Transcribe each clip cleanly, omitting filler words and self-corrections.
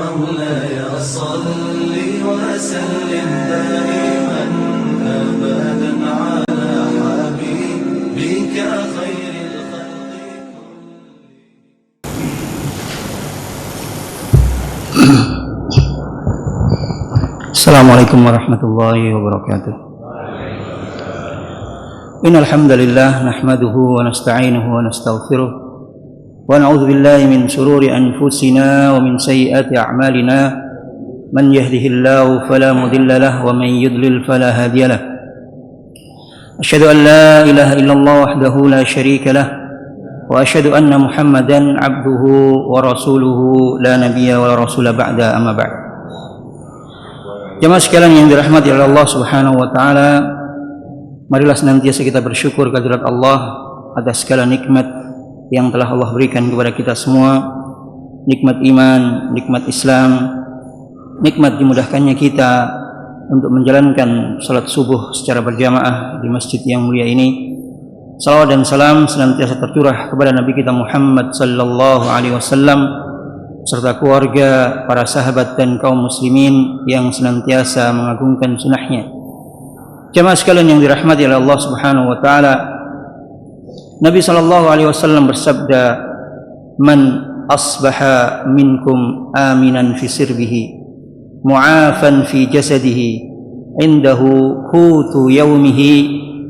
مولاي صل وسلم دائما أبدا على حبيبك خير الخلق. السلام عليكم ورحمة الله وبركاته. إن الحمد لله نحمده ونستعينه ونستغفره ونعوذ بالله من شرور أنفسنا ومن سيئات أعمالنا من يهده الله فلا مضل له ومن يضلل فلا هادي له. أشهد أن لا إله إلا الله وحده لا شريك له وأشهد أن محمدا عبده ورسوله لا نبي ولا رسول بعد أما بعد. Jemaah sekalian yang dirahmati oleh Allah Subhanahu wa taala, marilah senantiasa kita bersyukur kehadirat Allah atas segala nikmat yang telah Allah berikan kepada kita semua. Nikmat iman, nikmat Islam, nikmat dimudahkannya kita untuk menjalankan salat subuh secara berjamaah di masjid yang mulia ini. Salawat dan salam senantiasa tercurah kepada Nabi kita Muhammad sallallahu alaihi wasallam serta keluarga, para sahabat dan kaum muslimin yang senantiasa mengagungkan sunnahnya. Jemaah sekalian yang dirahmati oleh Allah Subhanahu wa taala, Nabi sallallahu alaihi wasallam bersabda, "Man asbaha minkum aminan fi sirbihi, mu'afan fi jasadihi, indahu qutu yaumihi,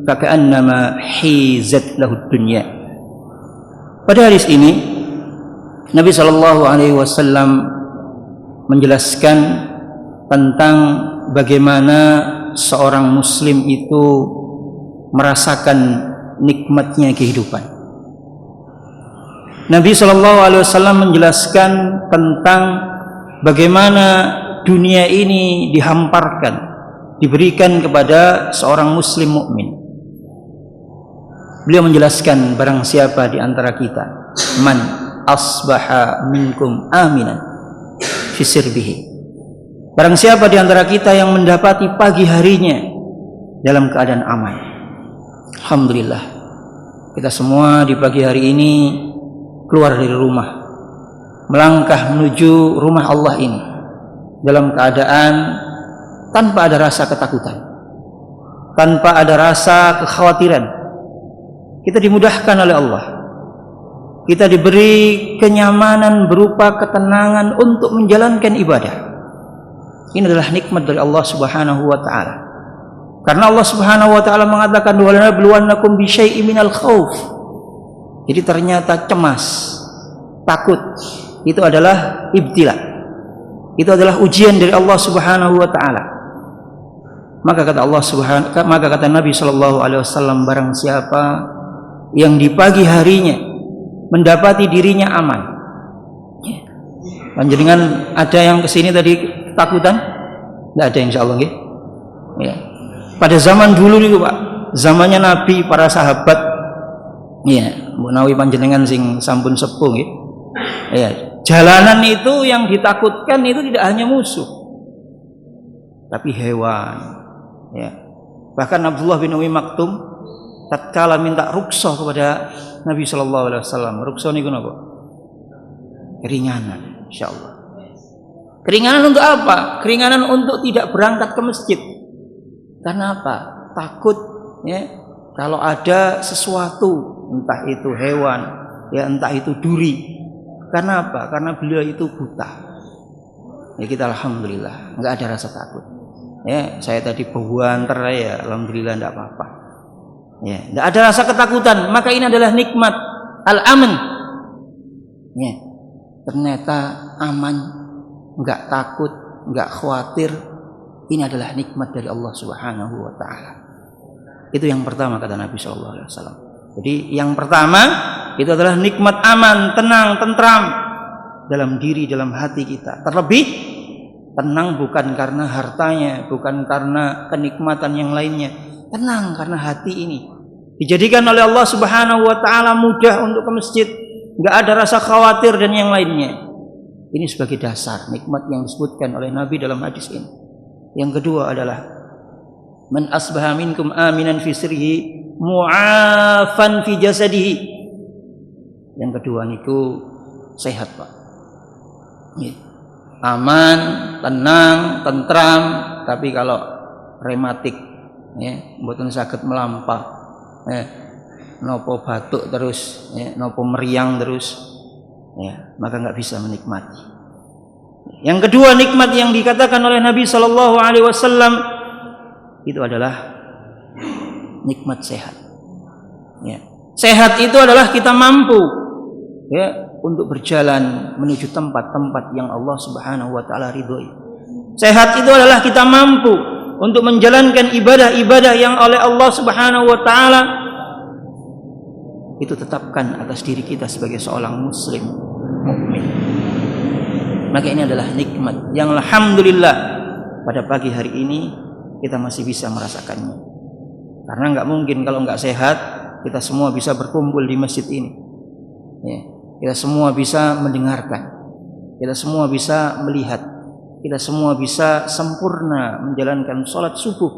faka'annama hizat lahu dunya." Pada hadis ini Nabi sallallahu alaihi wasallam menjelaskan tentang bagaimana seorang muslim itu merasakan nikmatnya kehidupan. Nabi sallallahu alaihi wasallam menjelaskan tentang bagaimana dunia ini dihamparkan, diberikan kepada seorang muslim mukmin. Beliau menjelaskan barang siapa di antara kita, man asbaha minkum aminan fi sirbihi, barang siapa di antara kita yang mendapati pagi harinya dalam keadaan aman. Alhamdulillah, kita semua di pagi hari ini keluar dari rumah, melangkah menuju rumah Allah ini dalam keadaan tanpa ada rasa ketakutan, tanpa ada rasa kekhawatiran. Kita dimudahkan oleh Allah, kita diberi kenyamanan berupa ketenangan untuk menjalankan ibadah. Ini adalah nikmat dari Allah Subhanahu wa taala. Karena Allah Subhanahu wa taala mengatakan, "Wa lanabluwannakum bi syai'in minal khauf." Jadi ternyata cemas, takut itu adalah ibtila. Itu adalah ujian dari Allah Subhanahu wa taala. Maka kata Nabi sallallahu alaihi wasallam, barang siapa yang di pagi harinya mendapati dirinya aman. Panjenengan ada yang kesini tadi ketakutan? Tidak ada, insyaallah nggih. Ya. Pada zaman dulu niku Pak, zamannya Nabi, para sahabat, ya, menawi panjenengan sing sampun sepuh nggih. Ya, jalanan itu yang ditakutkan itu tidak hanya musuh, tapi hewan. Ya. Bahkan Abdullah bin Umi Maktum tatkala minta rukhsah kepada Nabi sallallahu alaihi wasallam, rukhsah niku napa? Keringanan, insyaallah. Keringanan untuk apa? Keringanan untuk tidak berangkat ke masjid. Karena apa? Takut ya, kalau ada sesuatu, entah itu hewan, ya entah itu duri. Karena apa? Karena beliau itu buta. Ya kita alhamdulillah enggak ada rasa takut. Ya, saya tadi bewanter ya, alhamdulillah enggak apa-apa. Ya, tidak ada rasa ketakutan, maka ini adalah nikmat al-aman. Ya, ternyata aman, enggak takut, enggak khawatir. Ini adalah nikmat dari Allah Subhanahu wa taala. Itu yang pertama kata Nabi sallallahu alaihi wasallam. Jadi yang pertama itu adalah nikmat aman, tenang, tentram dalam diri, dalam hati kita. Terlebih tenang bukan karena hartanya, bukan karena kenikmatan yang lainnya. Tenang karena hati ini dijadikan oleh Allah Subhanahu wa taala mudah untuk ke masjid, enggak ada rasa khawatir dan yang lainnya. Ini sebagai dasar nikmat yang disebutkan oleh Nabi dalam hadis ini. Yang kedua adalah man asbaha minkum aminan fi sirrihi mu'afan fi jasadihi. Yang kedua niku sehat, Pak. Ya. aman, tenang, tentram. Tapi kalau rematik, ya, mboten saged melampah, ya, nopo batuk terus, ya, nopo meriang terus, ya, maka nggak bisa menikmati. Yang kedua, nikmat yang dikatakan oleh Nabi Shallallahu Alaihi Wasallam itu adalah nikmat sehat. Ya. Sehat itu adalah kita mampu, ya, untuk berjalan menuju tempat-tempat yang Allah Subhanahu Wa Taala ridhoi. Sehat itu adalah kita mampu untuk menjalankan ibadah-ibadah yang oleh Allah Subhanahu Wa Taala itu tetapkan atas diri kita sebagai seorang muslim mukmin. Maka ini adalah nikmat yang alhamdulillah pada pagi hari ini kita masih bisa merasakannya. Karena nggak mungkin kalau nggak sehat kita semua bisa berkumpul di masjid ini. Ya, kita semua bisa mendengarkan, kita semua bisa melihat, kita semua bisa sempurna menjalankan sholat subuh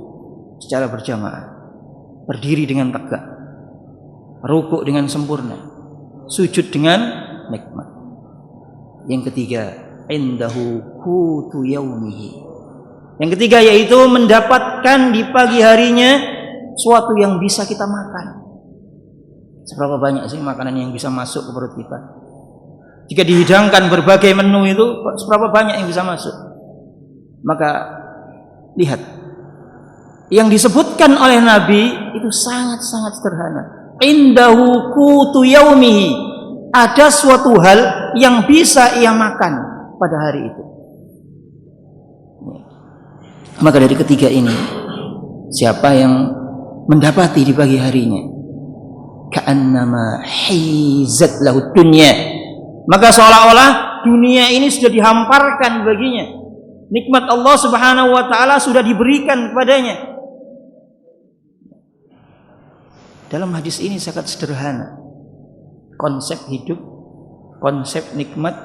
secara berjamaah, berdiri dengan tegak, rukuk dengan sempurna, sujud dengan nikmat. Yang ketiga, indahu qutu yaumihi. Yang ketiga yaitu mendapatkan di pagi harinya suatu yang bisa kita makan. Seberapa banyak sih makanan yang bisa masuk ke perut kita? Jika dihidangkan berbagai menu itu, seberapa banyak yang bisa masuk? Maka lihat, yang disebutkan oleh Nabi itu sangat-sangat sederhana. Indahu qutu yaumihi. Ada suatu hal yang bisa ia makan pada hari itu. Maka dari ketiga ini, siapa yang mendapati di pagi harinya ka'annama hizat lahu dunya, maka seolah-olah dunia ini sudah dihamparkan baginya. Nikmat Allah Subhanahu wa taala sudah diberikan kepadanya. Dalam hadis ini sangat sederhana konsep hidup, konsep nikmat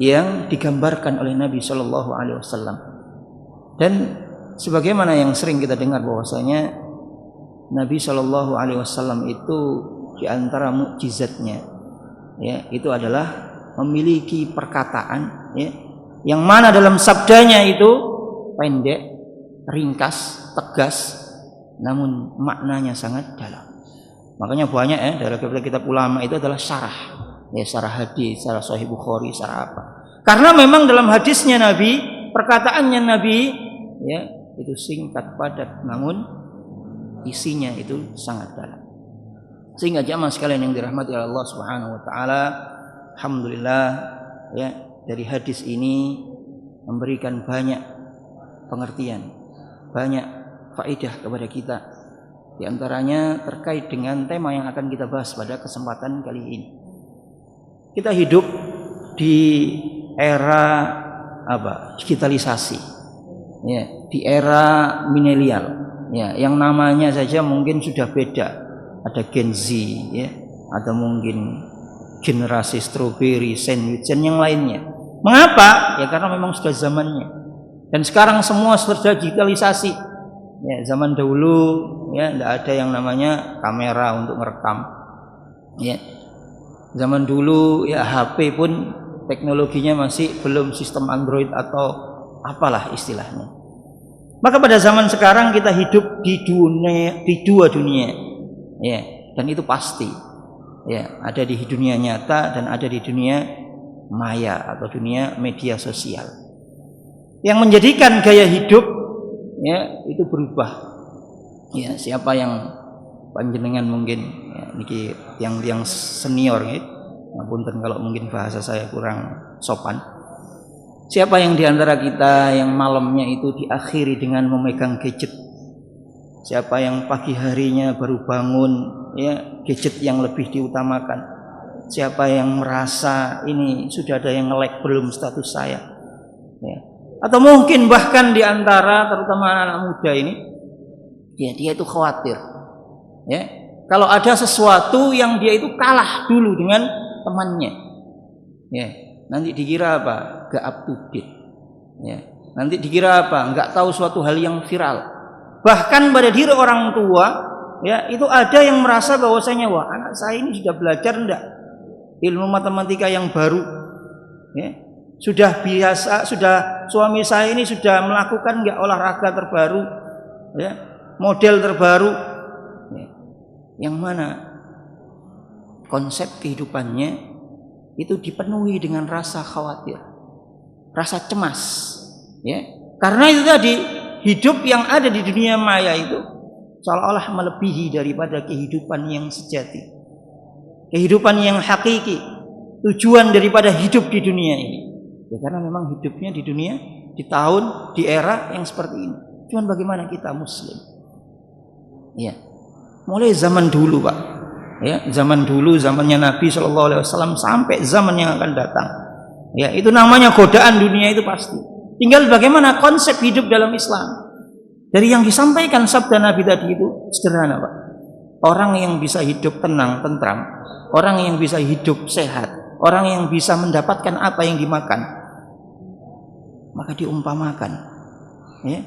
yang digambarkan oleh Nabi Shallallahu Alaihi Wasallam. Dan sebagaimana yang sering kita dengar bahwasanya Nabi Shallallahu Alaihi Wasallam itu di antara mukjizatnya, ya, itu adalah memiliki perkataan, ya, yang mana dalam sabdanya itu pendek, ringkas, tegas, namun maknanya sangat dalam. Makanya banyak, ya, dari kitab-kitab ulama itu adalah syarah, ya, syarah hadis, syarah Sahih Bukhari, syarah apa. Karena memang dalam hadisnya Nabi, perkataannya Nabi, ya, itu singkat padat, namun isinya itu sangat dalam. Sehingga jamaah sekalian yang dirahmati oleh Allah Subhanahu wa taala, alhamdulillah, ya, dari hadis ini memberikan banyak pengertian, banyak faedah kepada kita. Di antaranya terkait dengan tema yang akan kita bahas pada kesempatan kali ini. Kita hidup di era apa? Digitalisasi. Ya, di era milenial. Ya, yang namanya saja mungkin sudah beda. Ada Gen Z, ya, ada mungkin generasi strawberry, sandwich, dan yang lainnya. Mengapa? Ya karena memang sudah zamannya. Dan sekarang semua sudah digitalisasi. Ya, zaman dahulu, ya, tidak ada yang namanya kamera untuk merekam. Ya, zaman dulu, ya, HP pun teknologinya masih belum sistem Android atau apalah istilahnya. Maka pada zaman sekarang kita hidup di dua dunia, ya, dan itu pasti, ya, ada di dunia nyata dan ada di dunia maya atau dunia media sosial. Yang menjadikan gaya hidup, ya, itu berubah. Ya, siapa yang panjenengan mungkin, ya, niki yang senior, ya, punten kalau mungkin bahasa saya kurang sopan. Siapa yang diantara kita yang malamnya itu diakhiri dengan memegang gadget? Siapa yang pagi harinya baru bangun, ya, gadget yang lebih diutamakan? Siapa yang merasa ini sudah ada yang nge-like belum status saya? Ya. Atau mungkin bahkan diantara terutama anak-anak muda ini, ya, dia itu khawatir, ya, kalau ada sesuatu yang dia itu kalah dulu dengan temannya, ya, nanti dikira apa? Gak up to date, ya. Nanti dikira apa? Gak tahu suatu hal yang viral. Bahkan pada diri orang tua, ya, itu ada yang merasa bahwasanya, wah, anak saya ini sudah belajar enggak ilmu matematika yang baru, ya, Sudah biasa, suami saya ini sudah melakukan nggak olahraga terbaru, ya, model terbaru, ya. Yang mana konsep kehidupannya itu dipenuhi dengan rasa khawatir, rasa cemas, ya. Karena itu tadi hidup yang ada di dunia maya itu seolah-olah melebihi daripada kehidupan yang sejati, kehidupan yang hakiki, tujuan daripada hidup di dunia ini. Ya karena memang hidupnya di dunia, di tahun, di era yang seperti ini. Cuman bagaimana kita muslim? Ya, mulai zaman dulu Pak, ya zaman dulu, zamannya Nabi SAW sampai zaman yang akan datang. Ya itu namanya godaan dunia itu pasti. Tinggal bagaimana konsep hidup dalam Islam. Dari yang disampaikan sabda Nabi tadi itu sederhana Pak. Orang yang bisa hidup tenang, tentram, orang yang bisa hidup sehat, orang yang bisa mendapatkan apa yang dimakan, maka diumpamakan, ya,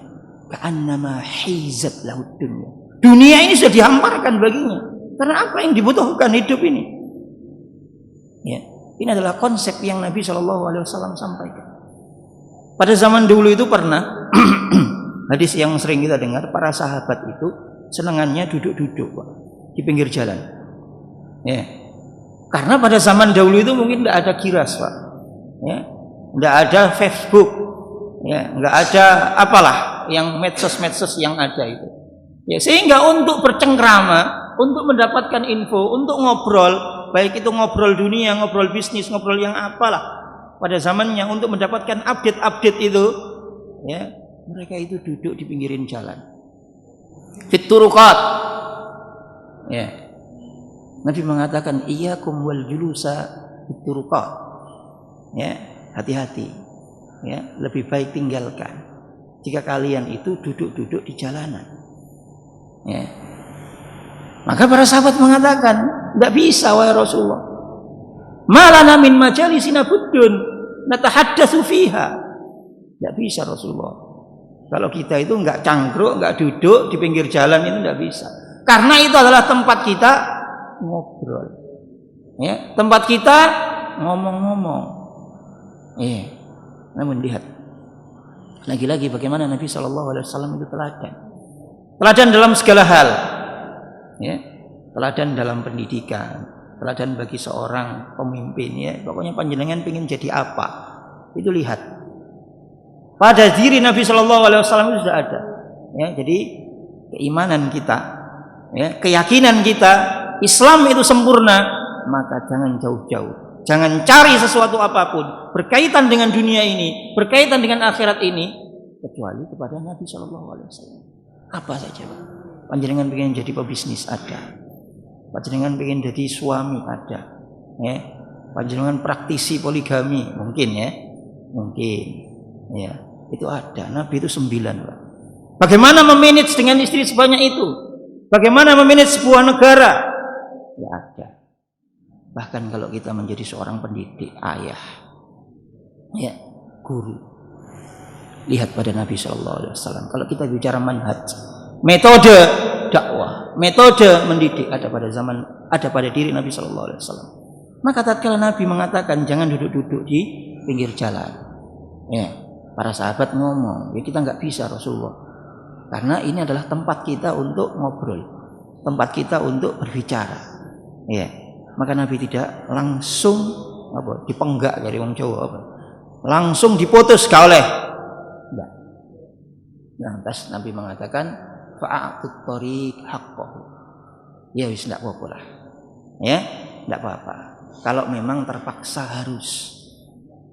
ka'annama hizat lahud dunya. Dunia ini sudah dihamparkan baginya. Karena apa yang dibutuhkan hidup ini? Ya, ini adalah konsep yang Nabi SAW sampaikan. Pada zaman dulu itu pernah hadis yang sering kita dengar, para sahabat itu senangannya duduk-duduk Pak, di pinggir jalan. Ya. Karena pada zaman dahulu itu mungkin tidak ada kiras Pak, ya, tidak ada Facebook, ya, nggak ada apalah yang medsos-medsos yang ada itu. Ya, sehingga untuk bercengkrama, untuk mendapatkan info, untuk ngobrol, baik itu ngobrol dunia, ngobrol bisnis, ngobrol yang apalah pada zamannya, untuk mendapatkan update-update itu, ya, mereka itu duduk di pinggirin jalan, fit turuqat, ya. Nabi mengatakan iyyakum wal julusa fit turuqat, ya, hati-hati, ya, lebih baik tinggalkan jika kalian itu duduk-duduk di jalanan, ya. Maka para sahabat mengatakan, tidak bisa wahai Rasulullah, malana min majalisina buddun natahaddatsu fiha. Tidak bisa Rasulullah, kalau kita itu nggak cangkruk, nggak duduk di pinggir jalan itu tidak bisa, karena itu adalah tempat kita ngobrol, ya, tempat kita ngomong-ngomong. Namun lihat lagi-lagi bagaimana Nabi SAW itu teladan dalam segala hal, ya, teladan dalam pendidikan, teladan bagi seorang pemimpin, ya, pokoknya panjenengan pengen jadi apa, itu lihat pada diri Nabi SAW itu sudah ada, ya. Jadi keimanan kita, ya, keyakinan kita Islam itu sempurna, maka jangan jauh-jauh, jangan cari sesuatu apapun berkaitan dengan dunia ini, berkaitan dengan akhirat ini, kecuali kepada Nabi SAW. Apa saja Pak? Panjenengan pengen jadi pebisnis, ada. Panjenengan pengen jadi suami, ada, ya. Panjenengan praktisi poligami, mungkin, ya, mungkin, ya, itu ada. Nabi itu 9 Pak. Bagaimana memanage dengan istri sebanyak itu? Bagaimana memanage sebuah negara? Ya ada. Bahkan kalau kita menjadi seorang pendidik, ayah, ya, guru, lihat pada Nabi SAW. Kalau kita bicara manhaj, metode dakwah, metode mendidik, ada pada diri Nabi SAW. Maka tatkala Nabi mengatakan jangan duduk-duduk di pinggir jalan, ya, para sahabat ngomong, ya kita nggak bisa Rasulullah, karena ini adalah tempat kita untuk ngobrol, tempat kita untuk berbicara, ya. Maka Nabi tidak langsung dipenggak dari wong Jawa, langsung diputus gak oleh. Enggak. Lantas Nabi mengatakan fa'atut thariq haqqahu. Ya wis enggak apa-apa lah. Ya, enggak apa-apa. Kalau memang terpaksa harus.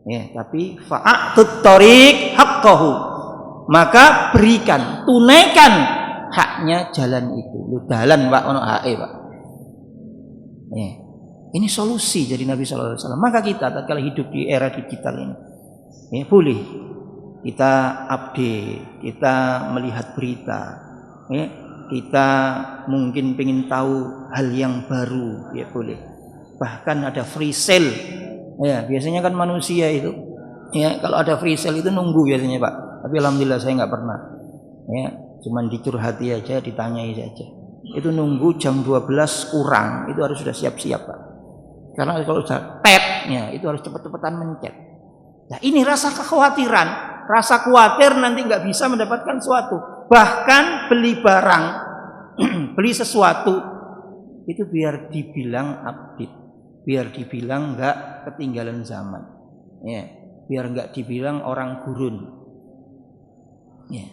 Ya, tapi fa'atut thariq haqqahu. Maka berikan, tunaikan haknya jalan itu. Lu dalan Pak ono hake, Pak. Ya. Ini solusi dari Nabi SAW. Maka kita tatkala hidup di era digital ini, ya, boleh kita update, kita melihat berita, ya, kita mungkin pengen tahu hal yang baru, ya boleh. Bahkan ada free sale, ya biasanya kan manusia itu, ya kalau ada free sale itu nunggu biasanya Pak. Tapi alhamdulillah saya nggak pernah, ya cuman dicurhati aja, ditanyai saja. Itu nunggu jam 12 kurang, itu harus sudah siap-siap Pak. Karena kalau sudah tap, ya itu harus cepet-cepetan mencet. Nah, ini rasa kekhawatiran, rasa khawatir nanti nggak bisa mendapatkan sesuatu. Bahkan beli barang, beli sesuatu itu biar dibilang update, biar dibilang nggak ketinggalan zaman, ya, biar nggak dibilang orang gurun. Ya,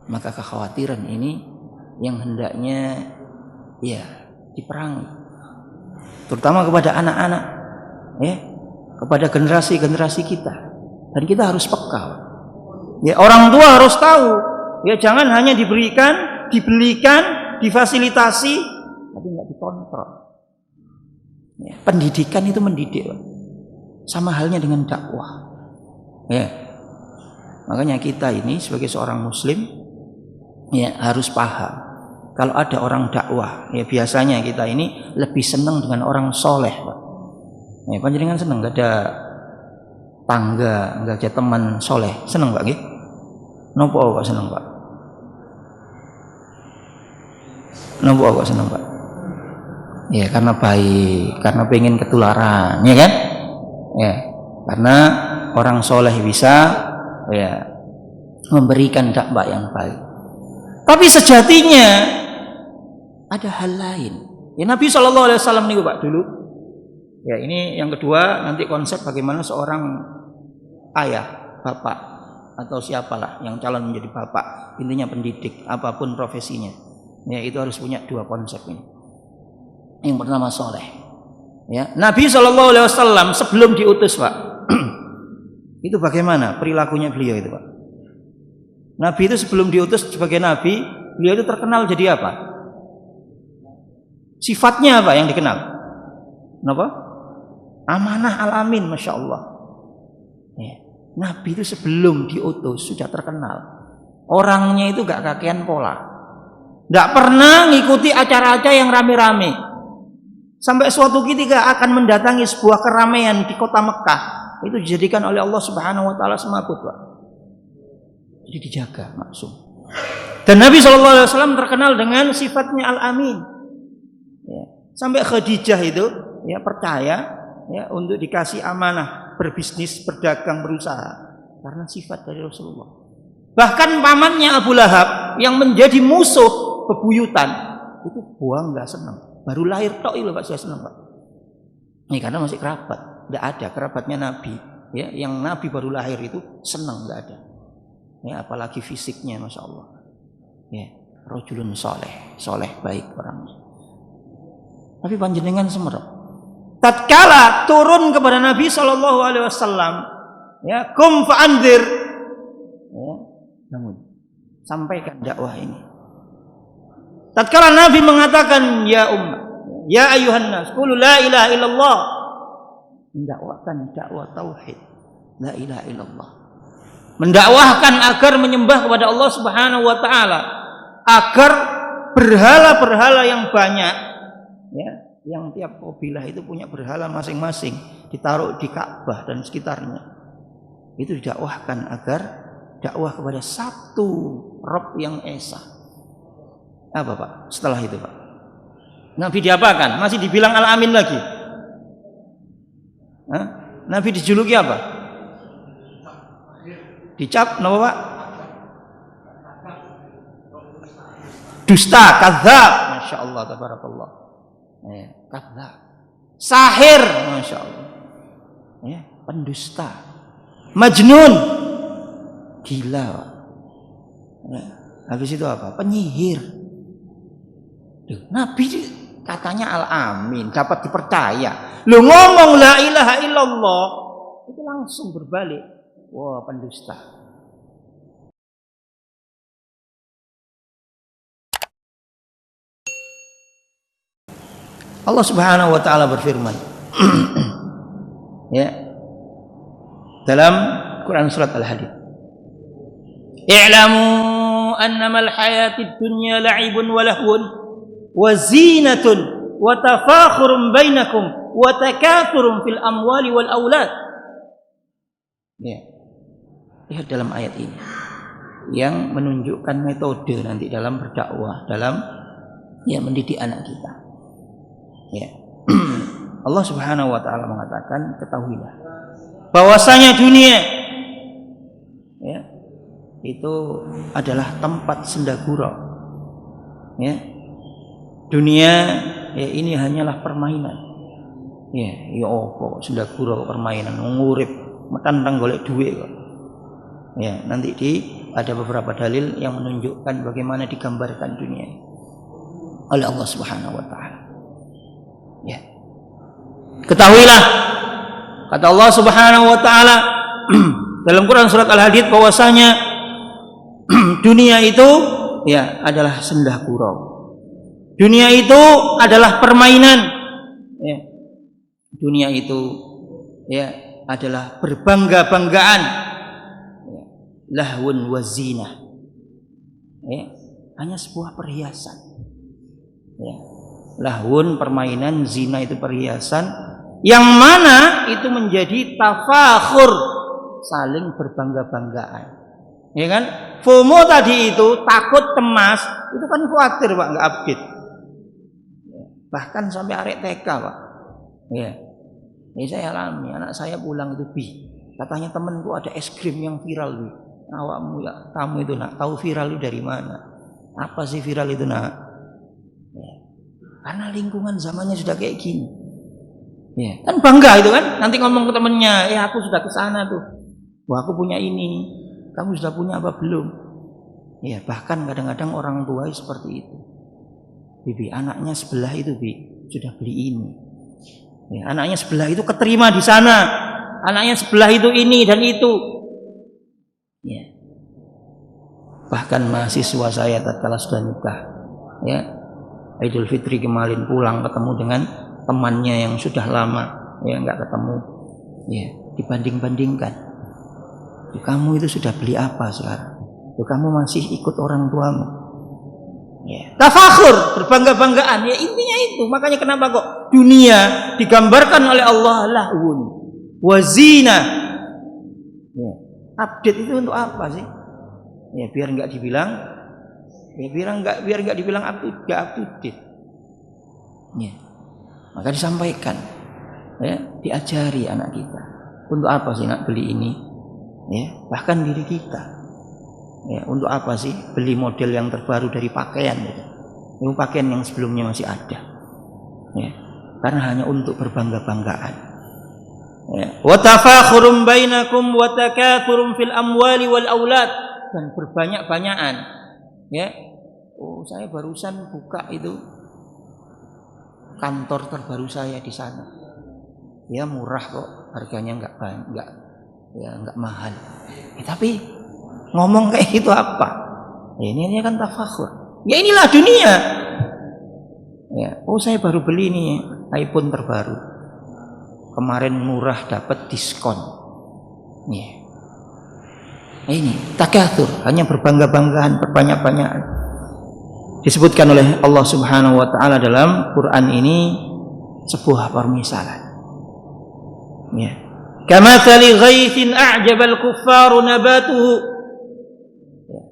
maka kekhawatiran ini yang hendaknya ya diperangi, terutama kepada anak-anak, ya, kepada generasi-generasi kita, dan kita harus peka. Ya, orang tua harus tahu, ya, jangan hanya diberikan, dibelikan, difasilitasi, tapi nggak dikontrol. Ya, pendidikan itu mendidik, sama halnya dengan dakwah. Ya, makanya kita ini sebagai seorang Muslim, ya, harus paham. Kalau ada orang dakwah, ya biasanya kita ini lebih senang dengan orang soleh, Pak. Ya, panjenengan senang nggak ada tangga, nggak ada teman soleh, senang Pak? Gitu? Nopo Pak senang Pak? Nopo Pak senang Pak? Ya karena baik, karena pengen ketularan, ya kan? Ya, karena orang soleh bisa, ya, memberikan dakwah yang baik. Tapi sejatinya ada hal lain. Ya, Nabi SAW nih Pak dulu. Ya, ini yang kedua, nanti konsep bagaimana seorang ayah, bapak, atau siapalah yang calon menjadi bapak, intinya pendidik, apapun profesinya. Ya, itu harus punya dua konsep ini. Yang pertama soleh. Ya, Nabi SAW sebelum diutus Pak, itu bagaimana perilakunya beliau itu Pak? Nabi itu sebelum diutus sebagai nabi, beliau itu terkenal jadi apa? Sifatnya apa yang dikenal? Kenapa? Amanah alamin, masya Allah. Ya. Nabi itu sebelum diutus sudah terkenal. Orangnya itu gak kakean pola, gak pernah ngikuti acara-acara yang rame-rame. Sampai suatu ketika akan mendatangi sebuah keramaian di kota Mekah, itu dijadikan oleh Allah Subhanahu Wa Taala semaput, Pak. Jadi dijaga maksum. Dan Nabi SAW terkenal dengan sifatnya al-amin. Ya. Sampai Khadijah itu ya percaya ya untuk dikasih amanah berbisnis, berdagang, berusaha karena sifat dari Rasulullah. Bahkan pamannya Abu Lahab yang menjadi musuh bebuyutan itu buang nggak senang. Baru lahir tok itu Pak saya senang Pak. Ini karena masih kerabat, nggak ada kerabatnya Nabi. Ya, yang Nabi baru lahir itu senang nggak ada. Ya, apalagi fisiknya, masya Allah. Ya, rojulun soleh baik orangnya. Tapi panjenengan semerap. Tatkala turun kepada Nabi SAW, ya, kum fa'anzir, ya, namun sampaikan dakwah ini. Tatkala Nabi mengatakan, ya ummah, ya ayuhan nas, qulu la ilaha illallah, mendakwakan dakwah tauhid, la ilaha illallah. Mendakwahkan agar menyembah kepada Allah Subhanahu wa taala, agar berhala-berhala yang banyak, ya, yang tiap kabilah itu punya berhala masing-masing ditaruh di Ka'bah dan sekitarnya. Itu didakwahkan agar dakwah kepada satu Rabb yang esa. Apa Pak? Setelah itu Pak, Nabi diapakan? Masih dibilang al-amin lagi? Hah? Nabi dijuluki apa? Dicap napa Pak? Dusta, kadzab. Masya Allah, tabarakallah. Ya, kadzab. Sahir, masya Allah. Ya, pendusta. Majnun, gila. Ya, habis itu apa? Penyihir. Duh, Nabi katanya al-amin, dapat dipercaya. Lu ngomong la ilaha illallah, itu langsung berbalik. Wah, pendusta. Allah Subhanahu wa taala berfirman ya dalam Quran surat Al-Hadid, "I'lamu annamal hayatid dunya la'ibun wa lahwun wa zinatun wa tafakhurun bainakum wa takathurun fil amwali wal aulad." Ya. Lihat dalam ayat ini yang menunjukkan metode nanti dalam berdakwah, dalam ya mendidik anak kita. Ya. Allah Subhanahu wa taala mengatakan, ketahuilah bahwasanya dunia itu adalah tempat sendagurau. Ya. Dunia ya ini hanyalah permainan. Ya apa sendagurau permainan ngurip metantang golek duit kok. Ya, nanti ada beberapa dalil yang menunjukkan bagaimana digambarkan dunia oleh Allah Subhanahu wa taala. Ya. Ketahuilah kata Allah Subhanahu wa taala dalam Quran surat Al-Hadid bahwasanya dunia itu ya adalah sendagurau. Dunia itu adalah permainan. Ya. Dunia itu ya adalah berbangga-banggaan. Lahwun wa zinah. Ya, hanya sebuah perhiasan. Ya. Lahwun permainan, zina itu perhiasan yang mana itu menjadi tafakhur, saling berbangga-banggaan. Ya kan? FOMO tadi itu takut cemas, itu kan khawatir Pak nggak update. Ya. Bahkan sampai arek TK Pak. Ya. Ini saya alami, anak saya pulang itu katanya temenku ada es krim yang viral Bi. Awakmu ya, kamu itu nak tahu viral itu dari mana? Apa sih viral itu nak? Ya. Karena lingkungan zamannya sudah kayak gini. Ya, kan bangga itu kan? Nanti ngomong ke temennya, aku sudah ke sana tuh. Wah, aku punya ini. Kamu sudah punya apa belum? Ya, bahkan kadang-kadang orang tua seperti itu. Bibi, anaknya sebelah itu sudah beli ini. Ya, anaknya sebelah itu keterima di sana. Anaknya sebelah itu ini dan itu. Ya. Bahkan mahasiswa saya tatkala sudah nikah, ya, Idul Fitri kemarin pulang ketemu dengan temannya yang sudah lama, ya nggak ketemu, ya dibanding-bandingkan. Kamu itu sudah beli apa sekarang? Kamu masih ikut orang tuamu. Ya. Tafakhur, berbangga-banggaan. Ya intinya itu. Makanya kenapa kok dunia digambarkan oleh Allah lahun wa zina. Ya. Update itu untuk apa sih? Ya biar nggak dibilang, ya biar nggak dibilang up to date. Ya. Maka disampaikan, ya diajari anak kita. Untuk apa sih nak beli ini? Ya bahkan diri kita. Ya untuk apa sih beli model yang terbaru dari pakaian? Gitu. Ini pakaian yang sebelumnya masih ada. Ya karena hanya untuk berbangga-banggaan. Wa tafakhurum bainakum wa takatsurum fil amwali wal aulad, dan berbanyak-banyakan. Ya. Oh, saya barusan buka itu kantor terbaru saya di sana. Ya murah kok, harganya enggak mahal. Tapi ngomong kayak gitu apa? Ya, ini kan tafakhur. Ya inilah dunia. Ya, oh saya baru beli nih iPhone terbaru. Kemarin murah dapat diskon. Ya. Ini takatsur, hanya berbangga-banggaan, berbanyak-banyakan. Disebutkan oleh Allah Subhanahu wa taala dalam Quran ini sebuah permisalan. Ya. Kamatsali ghaithin a'jabal kuffaru nabatuhu. Ya.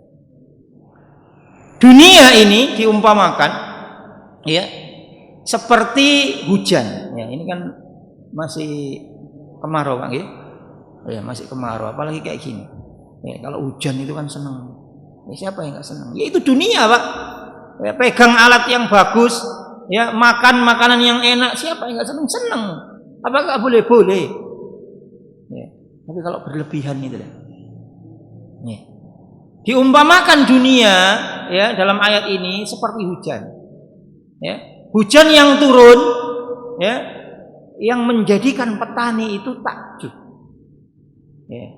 Dunia ini diumpamakan ya seperti hujan. Ya, ini kan masih kemarau Pak ya? Ya masih kemarau, apalagi kayak gini. Ya, kalau hujan itu kan senang. Ya, siapa yang nggak senang? Ya itu dunia Pak. Ya, pegang alat yang bagus, ya makan makanan yang enak, siapa yang nggak senang? Senang. Apakah boleh? Ya, tapi kalau berlebihan itu deh. Ya. Diumpamakan dunia ya dalam ayat ini seperti hujan. Ya, hujan yang turun, ya. Yang menjadikan petani itu takjub. Ya.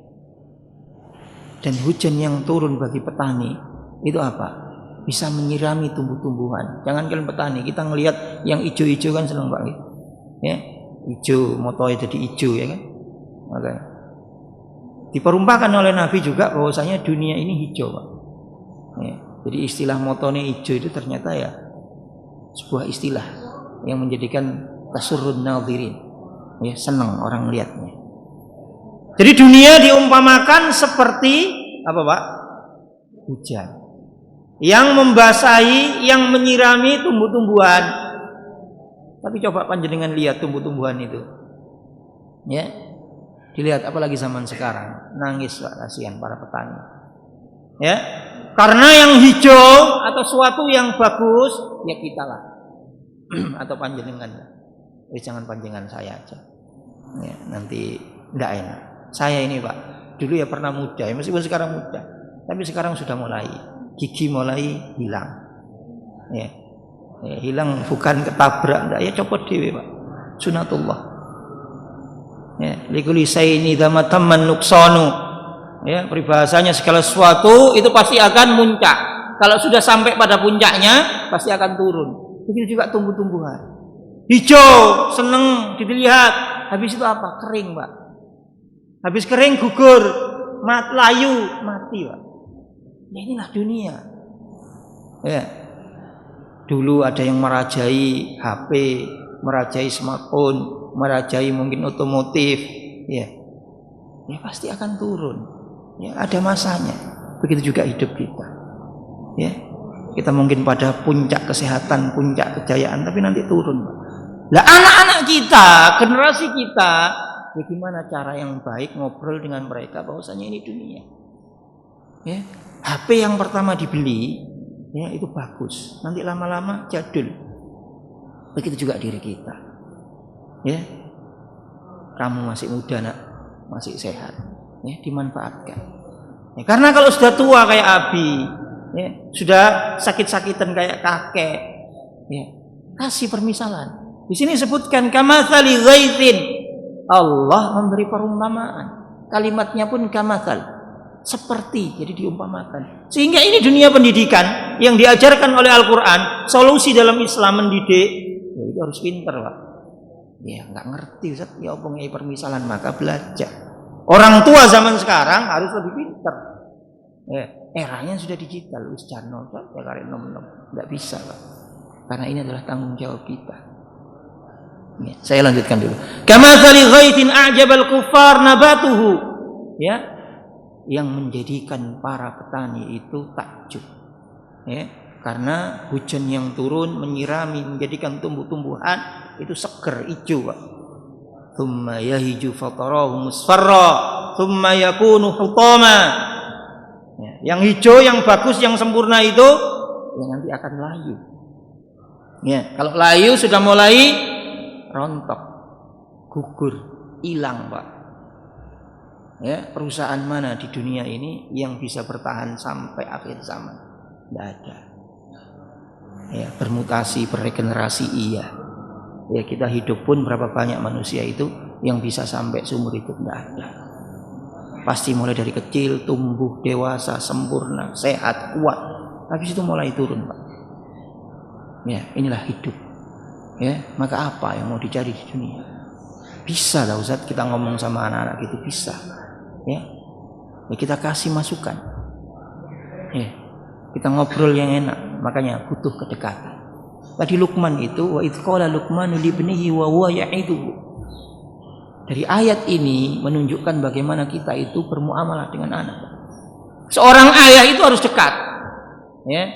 Dan hujan yang turun bagi petani itu apa? Bisa menyirami tumbuh-tumbuhan. Jangankan petani, kita ngelihat yang hijau-hijau kan senang Pak. Ya, hijau, motonya jadi hijau ya kan. Maka diperumpakan oleh Nabi juga bahwasanya dunia ini hijau Pak. Ya. Jadi istilah motonya hijau itu ternyata ya sebuah istilah yang menjadikan tasurrun nadhirin, ya senang orang lihatnya. Jadi dunia diumpamakan seperti apa Pak? Hujan yang membasahi, yang menyirami tumbuh-tumbuhan. Tapi coba panjenengan lihat tumbuh-tumbuhan itu, ya dilihat apalagi zaman sekarang, nangis Pak, kasihan para petani. Ya. Karena yang hijau atau suatu yang bagus, ya kita lah. Atau panjenengan lah. Jangan panjenengan saya aja. Ya, nanti enggak enak. Saya ini Pak, dulu ya pernah muda, ya meskipun sekarang muda, tapi sekarang sudah mulai gigi mulai hilang. Ya. Ya, hilang bukan ketabrak, enggak, ya copot dewe Pak. Sunatullah. Ya, likuli sayni dzamatamman nuqsanu. Ya, peribahasanya segala sesuatu itu pasti akan muncak. Kalau sudah sampai pada puncaknya pasti akan turun. Begitu juga tumbuh-tumbuhan. Hijau, seneng dilihat, habis itu apa? Kering, Pak. Habis kering gugur, layu, mati, Pak. Ya, inilah dunia. Ya. Dulu ada yang merajai HP, merajai smartphone, merajai mungkin otomotif, ya. Ya pasti akan turun. Ya, ada masanya. Begitu juga hidup kita. Ya. Kita mungkin pada puncak kesehatan, puncak kejayaan, tapi nanti turun, Pak. Lah anak-anak kita, generasi kita, bagaimana cara yang baik ngobrol dengan mereka bahwasanya ini dunia. Ya. HP yang pertama dibeli, ya itu bagus. Nanti lama-lama jadul. Begitu juga diri kita. Ya. Kamu masih muda, Nak, masih sehat. Ya, dimanfaatkan. Ya, karena kalau sudah tua kayak Abi, ya, sudah sakit-sakitan kayak kakek, ya, kasih permisalan. Di sini sebutkan kamatsali ghaitsin. Allah memberi perumpamaan. Kalimatnya pun kamatsal. Seperti, jadi diumpamakan. Sehingga ini dunia pendidikan yang diajarkan oleh Al-Qur'an, solusi dalam Islam mendidik, ya itu harus pintar, Pak. Ya, enggak ngerti Ustaz, ya apa ngai permisalan, maka belajar. Orang tua zaman sekarang harus lebih pintar. Ya, eranya sudah digital, wis jarno, ya karek nom-nom. Enggak bisa, Pak. Karena ini adalah tanggung jawab kita. Ya, saya lanjutkan dulu. Kamatsali ghaitin a'jabal kuffar nabatuhu. Ya, yang menjadikan para petani itu takjub. Ya, karena hujan yang turun menyirami, menjadikan tumbuh-tumbuhan itu seger, hijau, Pak. Thumma yahiju fatarahu musfarra, thumma yakunu hutama. Ya, yang hijau, yang bagus, yang sempurna itu ya nanti akan layu. Ya, kalau layu sudah mulai rontok, gugur, hilang, Pak. Ya, perusahaan mana di dunia ini yang bisa bertahan sampai akhir zaman? Tidak ada. Ya, bermutasi, beregenerasi iya. Ya, kita hidup pun berapa banyak manusia itu yang bisa sampai seumur hidup? Tidak ada. Pasti mulai dari kecil, tumbuh, dewasa, sempurna, sehat, kuat. Habis itu mulai turun, Pak. Ya, inilah hidup. Ya, maka apa yang mau dicari di dunia? Bisa lah Ustaz, kita ngomong sama anak-anak itu bisa. Ya, kita kasih masukan. Ya, kita ngobrol yang enak. Makanya butuh kedekatan. Tadi Luqman itu, wa idz qala Luqmanu li ibnihi wa huwa ya'iduhu. Dari ayat ini menunjukkan bagaimana kita itu bermuamalah dengan anak. Seorang ayah itu harus dekat. Ya.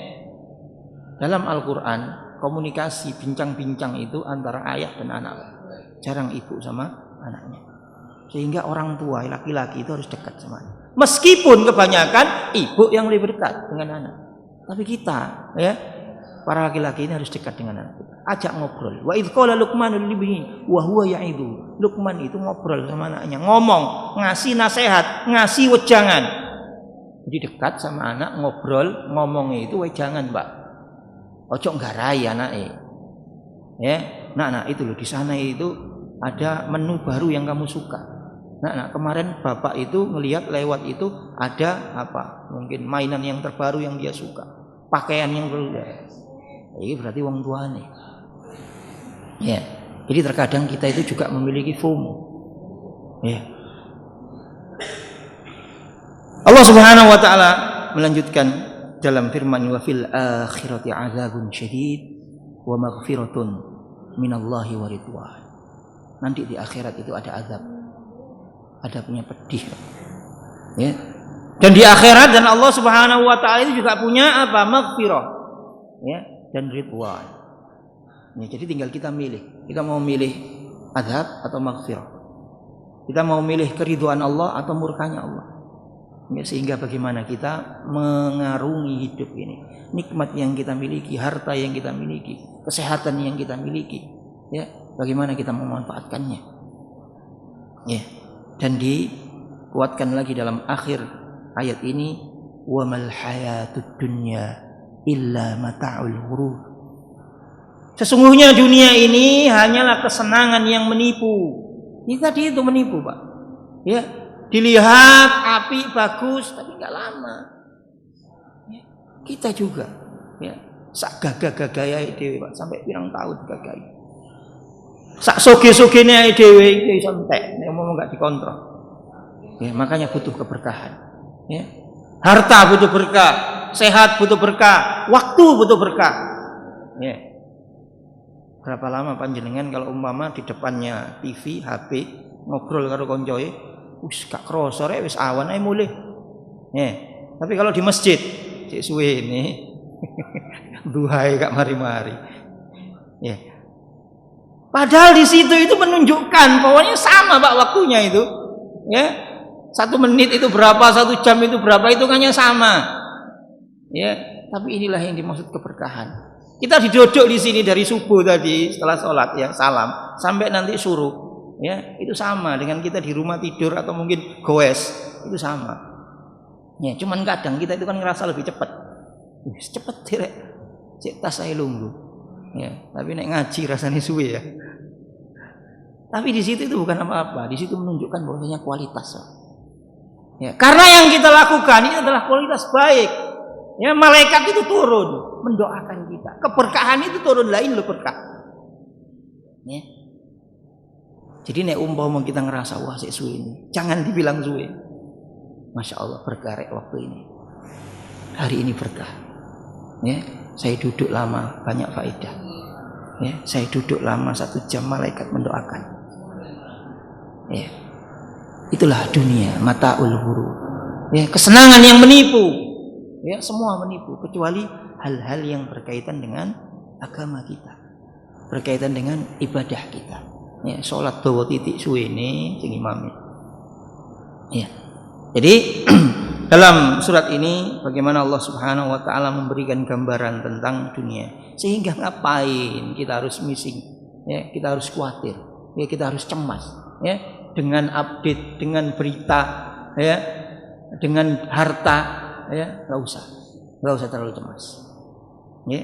Dalam Al-Qur'an, komunikasi bincang-bincang itu antara ayah dan anak. Jarang ibu sama anaknya. Sehingga orang tua laki-laki itu harus dekat sama anak. Meskipun kebanyakan ibu yang lebih dekat dengan anak. Tapi kita, ya, para laki-laki ini harus dekat dengan anak kita. Ajak ngobrol. Wa idz qala Luqmanu li ibnihi wa huwa ya'idu. Luqman itu ngobrol sama anaknya, ngomong, ngasih nasihat, ngasih wejangan. Jadi dekat sama anak, ngobrol, ngomongnya itu wejangan, Pak. Ojo nggarai anake. Ya, nak itu loh di sana itu ada menu baru yang kamu suka. Nah, kemarin bapak itu ngelihat lewat itu ada apa? Mungkin mainan yang terbaru yang dia suka, pakaian yang baru. Ini berarti wong tuane. Ya. Jadi terkadang kita itu juga memiliki FOMO. Ya. Allah Subhanahu wa taala melanjutkan dalam firman wa fil akhirati adzabun syadid wa maghfiratun minallahi wa ridwan. Nanti di akhirat itu ada azab. Adabnya pedih. Ya. Dan di akhirat dan Allah Subhanahu wa taala itu juga punya apa? Maghfirah. Ya, dan ridwan. Ya, jadi tinggal kita milih. Kita mau milih azab atau maghfirah. Kita mau milih keridhaan Allah atau murkanya Allah. Ya, sehingga bagaimana kita mengarungi hidup ini, nikmat yang kita miliki, harta yang kita miliki, kesehatan yang kita miliki, ya, bagaimana kita memanfaatkannya. Ya, dan dikuatkan lagi dalam akhir ayat ini, wa mal hayatud dunya illa mata'ul ghurur. Sesungguhnya dunia ini hanyalah kesenangan yang menipu. Ini tadi itu menipu, Pak. Ya, dilihat api bagus tapi nggak lama. Ya, kita juga, ya, sak gagah-gagah dhewe, Pak, sampai pirang tahun gagah. Sak soge-sogene dhewe iki iso entek, nek ngomong nggak dikontrol. Ya, makanya butuh keberkahan. Ya. Harta butuh berkah, sehat butuh berkah, waktu butuh berkah. Ya. Berapa lama panjenengan kalau umpama di depannya TV, HP, ngobrol karo koncoe, wis gak kroso rek wis awan ae mulih. Ya. Tapi kalau di masjid, cek suwe ini duhai gak mari-mari. Ya. Padahal di situ itu menunjukkan pokoknya sama Pak waktunya itu. Ya. 1 menit itu berapa, 1 jam itu berapa, hitungannya sama. Ya, tapi inilah yang dimaksud keberkahan. Kita diduduk di sini dari subuh tadi setelah sholat ya salam sampai nanti suruh, ya itu sama dengan kita di rumah tidur atau mungkin goes itu sama. Ya, cuman kadang kita itu kan ngerasa lebih cepat. Cepet direk, cek tas saya lunggu. Ya, tapi nek ngaji rasanya suwe ya. Tapi di situ itu bukan apa-apa, di situ menunjukkan bahwasanya kualitas. Ya, karena yang kita lakukan ini adalah kualitas baik. Ya, malaikat itu turun mendoakan kita. Keberkahan itu turun lain lo berkah. Ya. Jadi nek umpama kita ngerasa wah sik suwe ini, jangan dibilang suwe. Masya Allah berkah waktu ini. Hari ini berkah. Ya, saya duduk lama banyak faedah. Ya, saya duduk lama 1 jam malaikat mendoakan. Ya. Itulah dunia, mata'ul ghurur. Ya, kesenangan yang menipu. Ya, semua menipu kecuali hal-hal yang berkaitan dengan agama kita. Berkaitan dengan ibadah kita. Ya, salat dawa titik suwe ini sing imam. Ya. Jadi dalam surat ini bagaimana Allah Subhanahu wa taala memberikan gambaran tentang dunia. Sehingga ngapain kita harus missing? Ya, kita harus khawatir. Ya, kita harus cemas, ya. Dengan update, dengan berita, ya, dengan harta, ya, nggak usah terlalu cemas. Ya,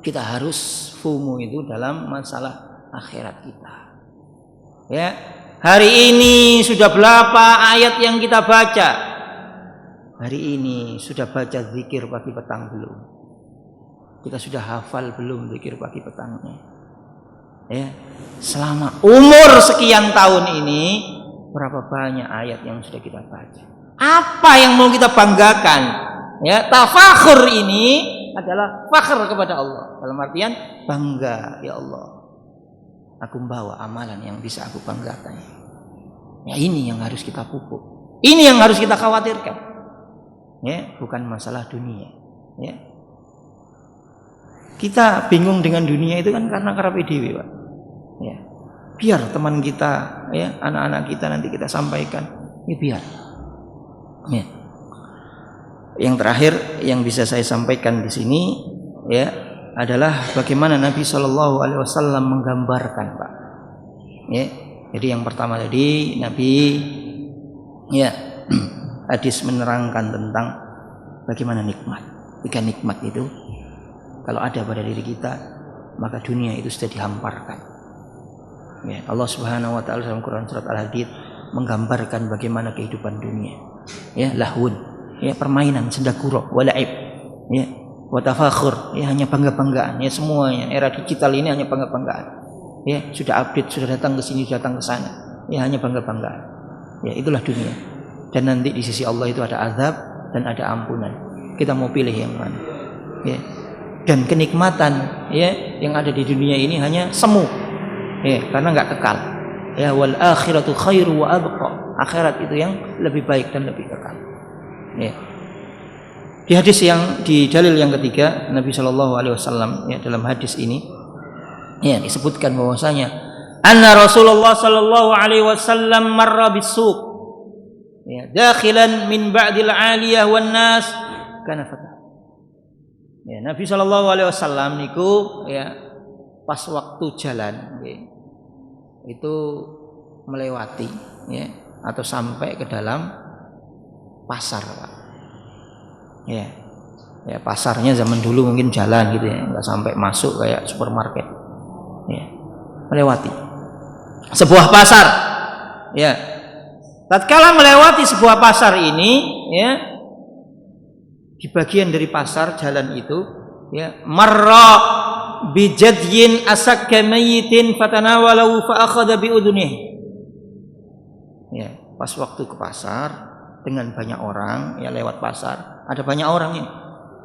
kita harus FOMO itu dalam masalah akhirat kita. Ya, hari ini sudah berapa ayat yang kita baca? Hari ini sudah baca zikir pagi petang belum? Kita sudah hafal belum zikir pagi petangnya? Ya, selama umur sekian tahun ini berapa banyak ayat yang sudah kita baca? Apa yang mau kita banggakan? Ya, tafakhur ini adalah fakhr kepada Allah. Dalam artian bangga, ya Allah. Aku membawa amalan yang bisa aku banggakan. Ya, ini yang harus kita pupuk. Ini yang harus kita khawatirkan. Ya, bukan masalah dunia. Ya. Kita bingung dengan dunia itu kan karena karepe dhewe, Pak. Ya. Biar teman kita, ya, anak-anak kita nanti kita sampaikan. Ya, biar. Ya. Yang terakhir yang bisa saya sampaikan di sini, ya, adalah bagaimana Nabi Shallallahu Alaihi Wasallam menggambarkan, Pak. Ya. Jadi yang pertama tadi Nabi, ya, hadis menerangkan tentang bagaimana nikmat. Jika nikmat itu kalau ada pada diri kita, maka dunia itu sudah dihamparkan. Ya, Allah Subhanahu wa taala dalam Quran surat Al-Hadid menggambarkan bagaimana kehidupan dunia. Ya, lahun, ya, permainan, sendaguro, walaib, ya, wa tafakhur, ya, hanya bangga-banggaan, ya, semuanya. Era digital ini hanya bangga-banggaan. Ya, sudah update, sudah datang ke sini, datang ke sana. Ya, hanya bangga-banggaan. Ya, itulah dunia. Dan nanti di sisi Allah itu ada azab dan ada ampunan. Kita mau pilih yang mana? Ya. Dan kenikmatan, ya, yang ada di dunia ini hanya semu. Ya, karena enggak kekal. Ya, wal akhiratu khairu wa abqa. Akhirat itu yang lebih baik dan lebih kekal. Ya. Di hadis yang di dalil yang ketiga Nabi Shallallahu Alaihi Wasallam, ya, dalam hadis ini, ya, disebutkan bahwasanya anna Rasulullah Shallallahu Alaihi Wasallam marra bisuq. ya, dakhilan min ba'dil 'aliyah wan nas kana fatah. Ya, Nabi sallallahu alaihi wasallam niku ya pas waktu jalan ya, itu melewati ya atau sampai ke dalam pasar, Pak. Ya. Ya, pasarnya zaman dulu mungkin jalan gitu ya, enggak sampai masuk kayak supermarket. Ya. Melewati sebuah pasar. Ya. Tatkala melewati sebuah pasar ini, ya, di bagian dari pasar jalan itu, ya, marra bijadyin asakka mayyitin fatanawalahu fa akhadha bi udunihi. Ya, pas waktu ke pasar dengan banyak orang, ya lewat pasar, ada banyak orang ini.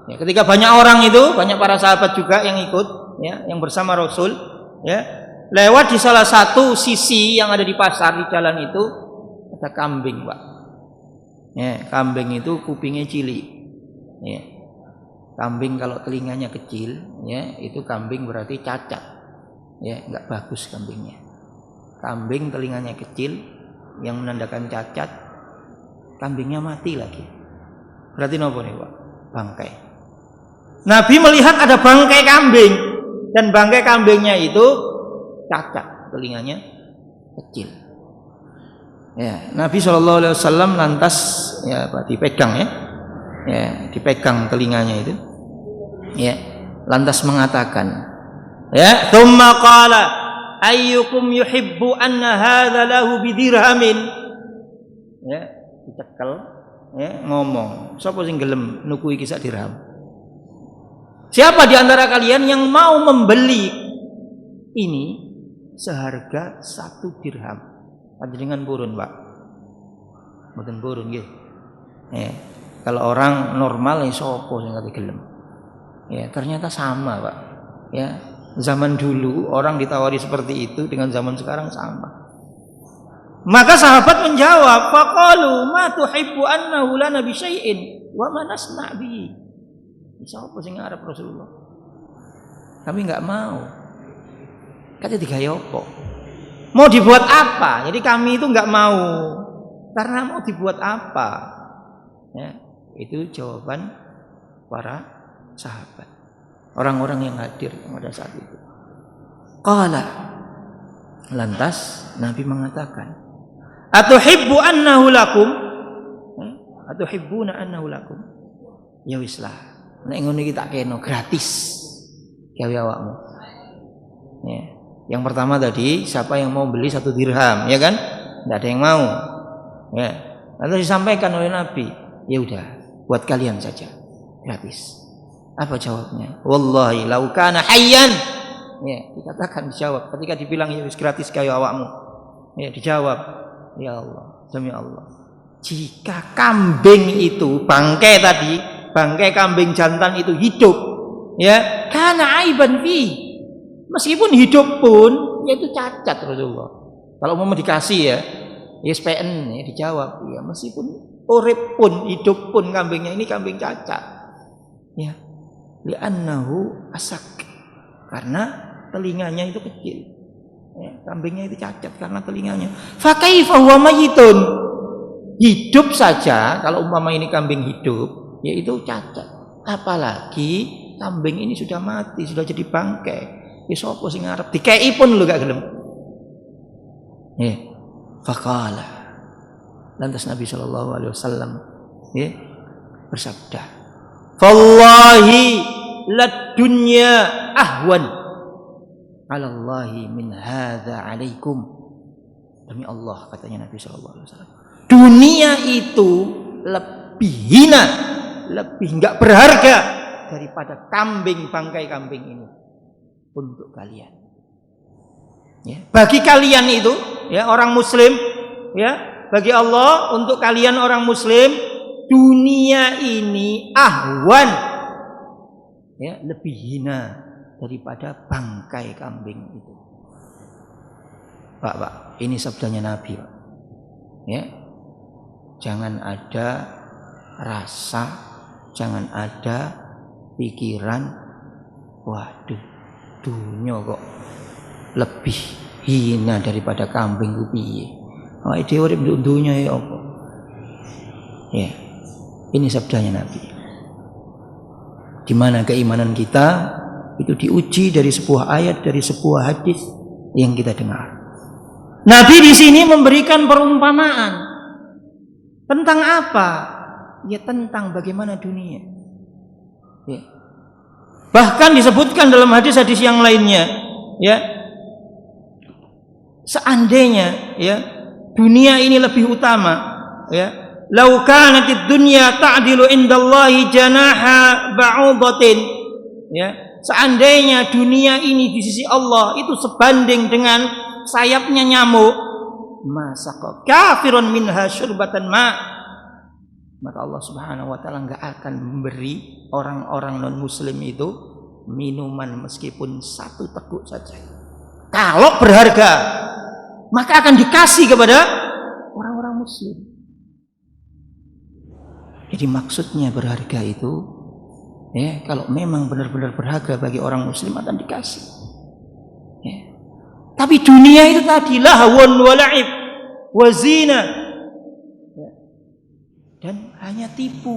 Ya, ketika banyak orang itu, banyak para sahabat juga yang ikut, ya, yang bersama Rasul, ya, lewat di salah satu sisi yang ada di pasar di jalan itu ada kambing, Pak. Ya, kambing itu kupingnya cilik. Ya. Kambing kalau telinganya kecil, ya, itu kambing berarti cacat. Ya, enggak bagus kambingnya. Kambing telinganya kecil yang menandakan cacat, kambingnya mati lagi. Berarti nopo nih, Pak? Bangkai. Nabi melihat ada bangkai kambing dan bangkai kambingnya itu cacat, telinganya kecil. Ya, Nabi SAW lantas ya Pak, dipegang ya. Ya, dipegang telinganya itu. Ya, lantas mengatakan, ya, "Tsumma qala ayyukum yuhibbu anna hadza lahu bidirhamin." Ya, dicekel, ya, ngomong, "Sapa sing gelem nuku iki sak dirham?" Siapa di antara kalian yang mau membeli ini seharga 1 dirham? Panjenengan purun, Pak. Mboten purun nggih. Ya. Kalau orang normal ya sapa sing kate gelem. Ya, ternyata sama, Pak. Ya, zaman dulu orang ditawari seperti itu dengan zaman sekarang sama. Maka sahabat menjawab, faqalu ma tuhibbu annahu lana bi syai'in wa ma nasna' bihi. Siapa sing ngarep Rasulullah? Kami enggak mau. Kata digawe apa? Mau dibuat apa? Jadi kami itu enggak mau. Karena mau dibuat apa? Ya, itu jawaban para sahabat. Orang-orang yang hadir pada saat itu. Qala, lantas Nabi mengatakan, "Atuhibbu annahu lakum?" Atuhibbuna annahu lakum? Ya wis lah. Nek ngono iki tak kena gratis gawe awakmu. Ya. Yang pertama tadi, siapa yang mau beli 1 dirham, ya kan? Enggak ada yang mau. Ya. Lalu disampaikan oleh Nabi, ya udah, buat kalian saja, gratis. Apa jawabnya? Wallahi lau kana hayyan. Ya, dikatakan dijawab ketika dibilang ya wis gratis gawe awakmu. Ya, dijawab, ya Allah, demi Allah. Jika kambing itu bangkai tadi, bangkai kambing jantan itu hidup, ya, karena aiban fi. Meskipun hidup pun, ya itu cacat Rasulullah. Kalau mau dikasih ya, SPN ya dijawab, ya meskipun urip pun, hidup pun kambingnya ini kambing cacat. Ya. Li'annahu asak. Karena telinganya itu kecil. Ya, kambingnya itu cacat karena telinganya. Fa kaifa huwa mayyitun? Hidup saja kalau umpama ini kambing hidup, yaitu cacat. Apalagi kambing ini sudah mati, sudah jadi bangkai. Ya sapa sing ngarep dikei pun lho gak gelem. Ya. Faqala. Lantas Nabi sallallahu alaihi wasallam ya bersabda, "Wallahi lad dunya ahwan 'ala Allahi min hadza 'alaikum." Demi Allah katanya Nabi sallallahu alaihi wasallam. Dunia itu lebih hina, lebih enggak berharga daripada kambing, bangkai kambing ini untuk kalian. Ya, bagi kalian itu, ya orang muslim, ya, bagi Allah untuk kalian orang muslim, dunia ini ahwan, ya, lebih hina daripada bangkai kambing itu. Pak, ini sabdanya Nabi, Pak. Ya. Jangan ada rasa, jangan ada pikiran, waduh, dunia kok lebih hina daripada kambing ku piye. Awake dhewe urip nduk dunya ya apa? Ya. Ini sabdanya Nabi. Di mana keimanan kita itu diuji dari sebuah ayat, dari sebuah hadis yang kita dengar. Nabi di sini memberikan perumpamaan tentang apa? Ya tentang bagaimana dunia. Ya. Bahkan disebutkan dalam hadis-hadis yang lainnya, ya. Seandainya ya dunia ini lebih utama, ya. Lau kanatid dunya ta'dilu indallahi janaha ba'udatin, ya. Seandainya dunia ini di sisi Allah itu sebanding dengan sayapnya nyamuk, masaqqa kafirun minha syurbatan ma, maka Allah Subhanahu wa taala enggak akan memberi orang-orang non muslim itu minuman meskipun satu teguk saja. Kalau berharga, maka akan dikasih kepada orang-orang muslim. Jadi maksudnya berharga itu, ya, kalau memang benar-benar berharga bagi orang muslim akan dikasih. Ya. Tapi dunia itu tadi lahwun wa la'ib wa zina. Ya. Dan hanya tipu,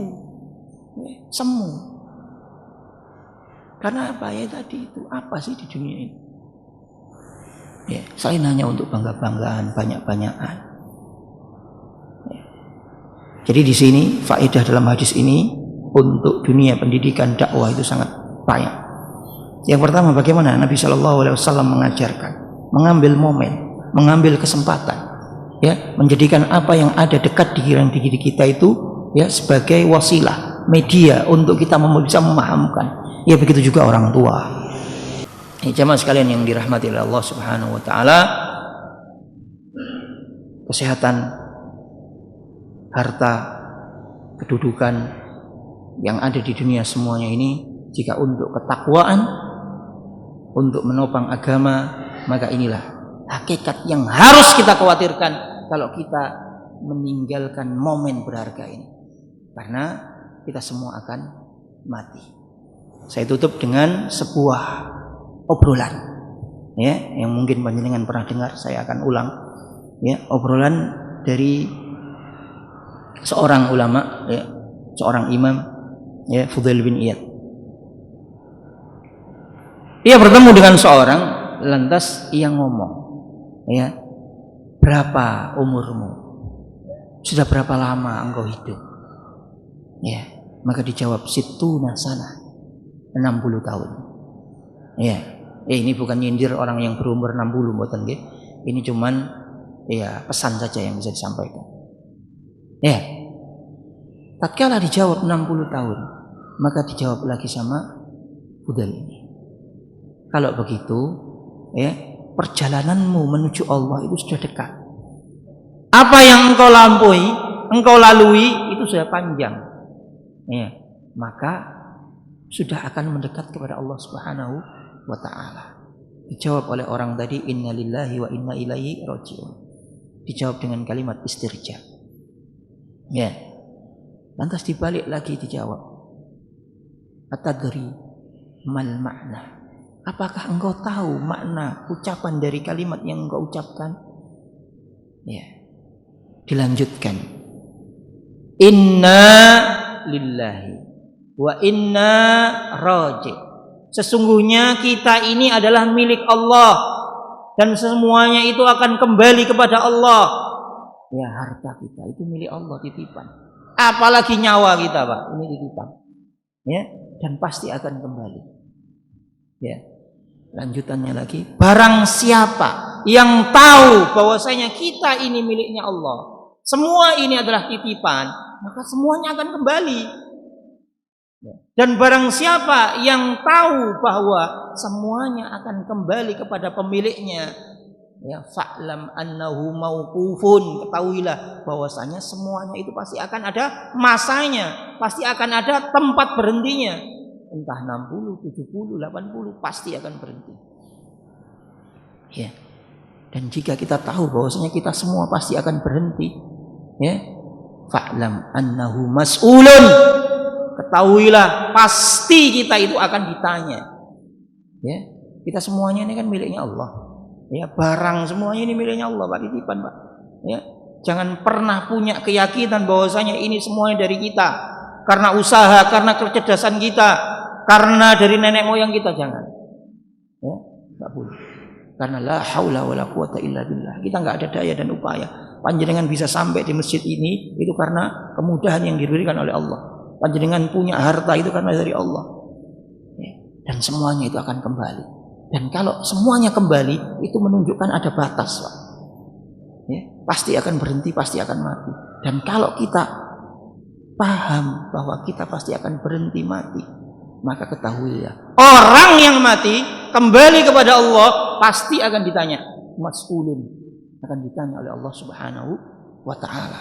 ya, semu. Karena apa ya tadi itu? Apa sih di dunia ini? Ya, selain hanya untuk bangga-banggaan, banyak-banyakan. Ya. Jadi di sini faedah dalam hadis ini untuk dunia pendidikan dakwah itu sangat banyak. Yang pertama, bagaimana Nabi Shallallahu Alaihi Wasallam mengajarkan, mengambil momen, mengambil kesempatan, ya, menjadikan apa yang ada dekat di diri kita itu, ya, sebagai wasilah, media untuk kita bisa memahamkan. Ya begitu juga orang tua. Jamaah sekalian yang dirahmati oleh Allah Subhanahu Wa Taala, kesehatan, harta, kedudukan yang ada di dunia semuanya ini, jika untuk ketakwaan, untuk menopang agama, maka inilah hakikat yang harus kita khawatirkan kalau kita meninggalkan momen berharga ini, karena kita semua akan mati. Saya tutup dengan sebuah obrolan, ya, yang mungkin panjenengan pernah dengar. Saya akan ulang, ya, obrolan dari seorang ulama, ya, seorang imam, ya, Fudail bin Iyad. Ia bertemu dengan seorang, lantas ia ngomong, ya, berapa umurmu? Sudah berapa lama engkau hidup? Ya, maka dijawab, situna sana, 60 tahun. Ya, ini bukan nyindir orang yang berumur 60, mboten nggih. Ini cuman ya pesan saja yang bisa disampaikan. Ya. Tatkala dijawab 60 tahun, maka dijawab lagi sama Fudail ini. Kalau begitu, ya, perjalananmu menuju Allah itu sudah dekat. Apa yang engkau lampaui, engkau lalui itu sudah panjang. Ya, maka sudah akan mendekat kepada Allah Subhanahu wa Ta'ala. Dijawab oleh orang tadi, inna lillahi wa inna ilaihi raji'un. Dijawab dengan kalimat istirja. Ya. Lantas dibalik lagi dijawab, atadri mal makna? Apakah engkau tahu makna ucapan dari kalimat yang engkau ucapkan? Ya. Dilanjutkan, inna lillahi wa inna raji. Sesungguhnya kita ini adalah milik Allah dan semuanya itu akan kembali kepada Allah. Ya, harta kita itu milik Allah, titipan. Apalagi nyawa kita, Pak, ini titipan. Ya, dan pasti akan kembali. Ya. Lanjutannya lagi, barang siapa yang tahu bahwasanya kita ini miliknya Allah, semua ini adalah titipan, maka semuanya akan kembali. Dan barang siapa yang tahu bahwa semuanya akan kembali kepada pemiliknya, ya, fa'lam annahu mauqufun, ketahuilah bahwasanya semuanya itu pasti akan ada masanya, pasti akan ada tempat berhentinya. Entah 60, 70, 80 pasti akan berhenti. Ya. Dan jika kita tahu bahwasanya kita semua pasti akan berhenti, ya, fa'lam annahu mas'ulun, ketahuilah pasti kita itu akan ditanya. Ya, kita semuanya ini kan miliknya Allah. Ya, barang semuanya ini miliknya Allah, Pak, titipan, Pak. Ya, Jangan pernah punya keyakinan bahwasanya ini semuanya dari kita, karena usaha, karena kecerdasan kita, karena dari nenek moyang kita. Jangan, ya, nggak boleh. Karena la haula wala quwata illa billah. Kita nggak ada daya dan upaya. Panjenengan bisa sampai di masjid ini itu karena kemudahan yang diberikan oleh Allah. Panjenengan punya harta itu karena dari Allah. Ya, dan semuanya itu akan kembali. Dan kalau semuanya kembali, itu menunjukkan ada batas, Pak. Ya, pasti akan berhenti, pasti akan mati. Dan kalau kita paham bahwa kita pasti akan berhenti mati, maka ketahuilah, orang yang mati kembali kepada Allah pasti akan ditanya, mas'ulun, akan ditanya oleh Allah Subhanahu wa ta'ala.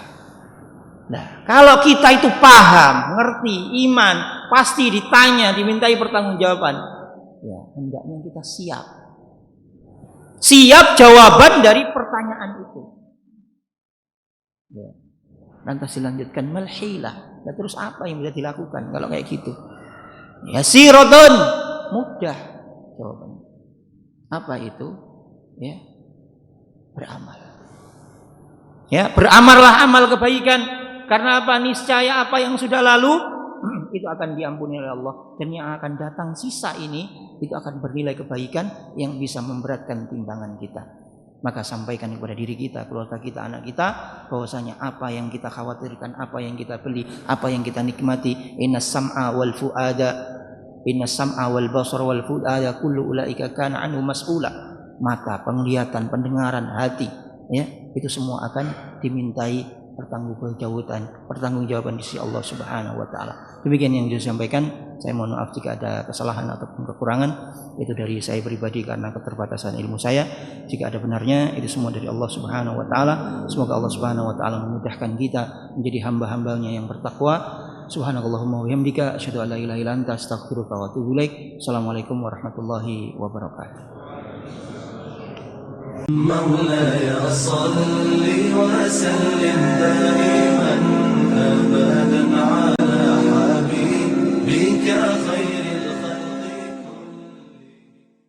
Nah, kalau kita itu paham, ngerti, iman, pasti ditanya, dimintai pertanggungjawaban. Ya, hendaknya kita siap. Siap jawaban dari pertanyaan itu. Ya. Lantas dilanjutkan malhilah. Ya, terus apa yang bisa dilakukan kalau kayak gitu? Ya sirodon, mudah jawabannya. Apa itu? Ya, beramal. Ya, beramallah amal kebaikan. Karena apa? Niscaya apa yang sudah lalu itu akan diampuni oleh Allah, dan yang akan datang sisa ini itu akan bernilai kebaikan yang bisa memberatkan timbangan kita. Maka sampaikan kepada diri kita, keluarga kita, anak kita, bahwasanya apa yang kita khawatirkan, apa yang kita beli, apa yang kita nikmati, innas sam'a wal fuada, innas sam'a wal basar wal fuada kullu ulaika kana anhu mas'ula. Mata, penglihatan, pendengaran, hati, ya, itu semua akan dimintai pertanggungjawaban di sisi Allah Subhanahu wa taala. Demikian yang saya sampaikan. Saya mohon maaf jika ada kesalahan ataupun kekurangan. Itu dari saya pribadi karena keterbatasan ilmu saya. Jika ada benarnya, itu semua dari Allah Subhanahu wa taala. Semoga Allah Subhanahu wa taala memudahkan kita menjadi hamba-hambanya yang bertakwa. Subhanakallahumma wa bihamdika asyhadu an la ilaha illa anta astaghfiruka wa atubu ilaik. Assalamualaikum warahmatullahi wabarakatuh. مولاي صل وسلم دائما